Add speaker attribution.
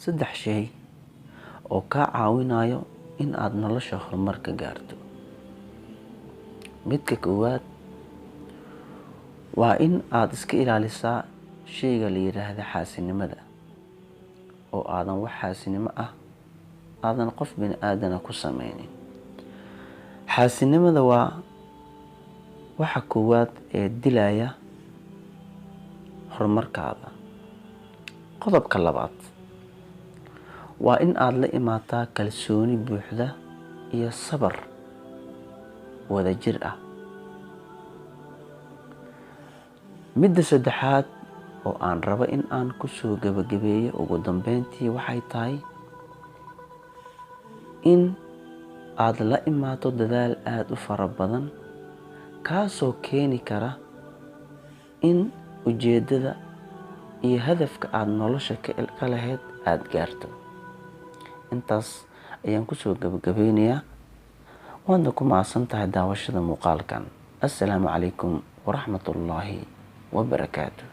Speaker 1: saddex shay oo kaa caawinayo in aad nolosha horumar ka gaarto. Midka koowaad waa in aad iska ilaalisaa shayga la yiraahdo xaasidnimada, oo aadan wax xaasidnimo ah aadan qof bini aadana ku sameynin. Xaasidnimada waa waxa koowaad ee dilaya horumarkaada. Qodobka labaad waa in aad la imaataa kalsooni buuxda iyo sabar wadajir ah. Midda saddexaad oo aan rabo in aan kusoo gabagabeeyo ugu dambeyntii waxay tahay in aad la imaato dadaal aad u fara badan, kaasoo keeni kara in ujeedada iyo hadafka aad nolosha ka lahayd aad gaarto. Intaas ayaan kusoo gabagabeynayaa. waadna ku mahadsantahay daawashada muuqaalkan. Assalaamu calaykum waraxmatullaahi wabarakaatuh.